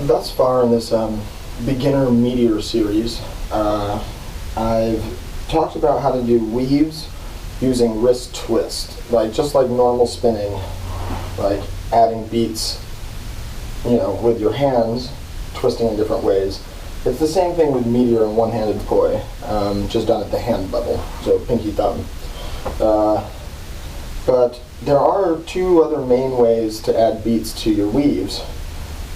thus far in this beginner meteor series, I've talked about how to do weaves using wrist twist, just like normal spinning, like adding beats, with your hands, twisting in different ways. It's the same thing with meteor and one-handed poi, just done at the hand level, so pinky thumb. But there are two other main ways to add beats to your weaves,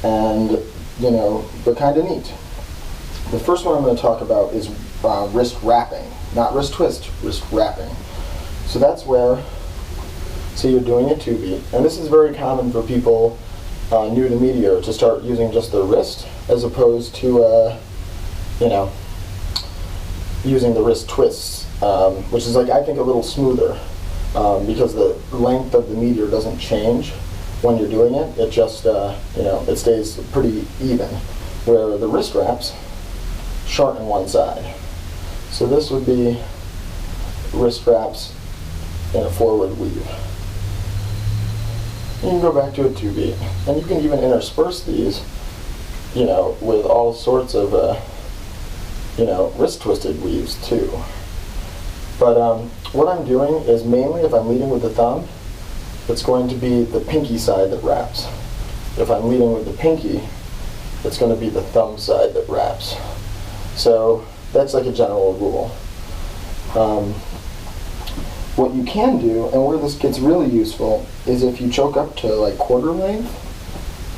and they're kind of neat. The first one I'm going to talk about is wrist wrapping, not wrist twist, wrist wrapping. So that's where, say you're doing a 2-beat, and this is very common for people new to meteor to start using just their wrist as opposed to using the wrist twists, which is I think a little smoother because the length of the meteor doesn't change when you're doing it. It just it stays pretty even, where the wrist wraps shorten one side. So this would be wrist wraps in a forward weave. You can go back to a 2-beat, and you can even intersperse these, with all sorts of, wrist twisted weaves too. But what I'm doing is mainly, if I'm leading with the thumb, it's going to be the pinky side that wraps. If I'm leading with the pinky, it's going to be the thumb side that wraps. So that's like a general rule. What you can do, and where this gets really useful, is if you choke up to quarter length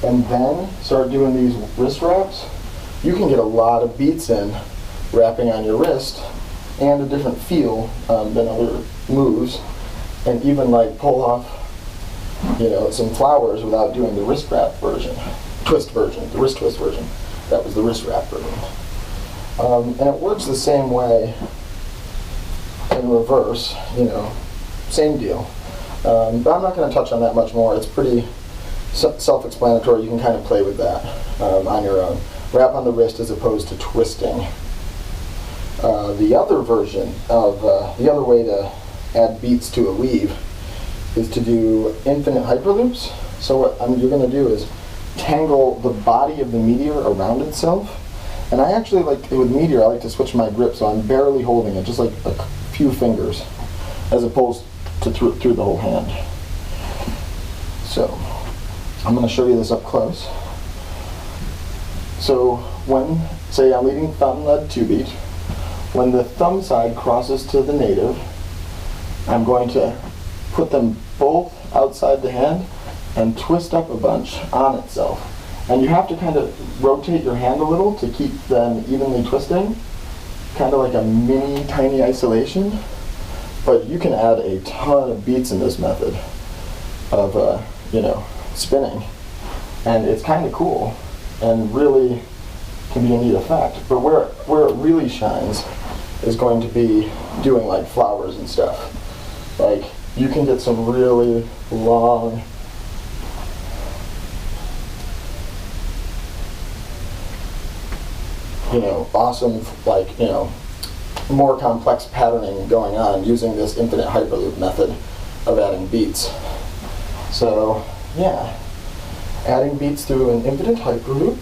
and then start doing these wrist wraps, you can get a lot of beats in wrapping on your wrist and a different feel than other moves, and even pull off some flowers without doing the wrist wrap version, the wrist twist version. That was the wrist wrap version. And it works the same way in reverse, same deal. But I'm not going to touch on that much more. It's pretty self-explanatory. You can kind of play with that on your own. Wrap on the wrist as opposed to twisting. The other version of, the other way to add beats to a weave is to do infinite hyperloops. So what you're going to do is tangle the body of the meteor around itself. And I actually with meteor, I like to switch my grip so I'm barely holding it, just a few fingers, as opposed to through the whole hand. So I'm going to show you this up close. So when, say I'm leading thumb led 2-beat, when the thumb side crosses to the native, I'm going to put them both outside the hand and twist up a bunch on itself. And you have to kind of rotate your hand a little to keep them evenly twisting, kind of like a mini tiny isolation. But you can add a ton of beats in this method of spinning, and it's kind of cool and really can be a neat effect. But where it really shines is going to be doing flowers and stuff. You can get some really long, awesome, more complex patterning going on using this infinite hyperloop method of adding beats. So yeah, adding beats through an infinite hyperloop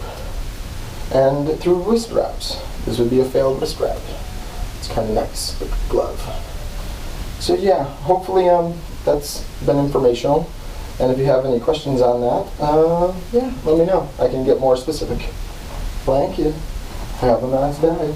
and through wrist wraps. This would be a failed wrist wrap. It's kind of nice, like a glove. So yeah, hopefully that's been informational. And if you have any questions on that, yeah, let me know. I can get more specific. Thank you. Have a nice day.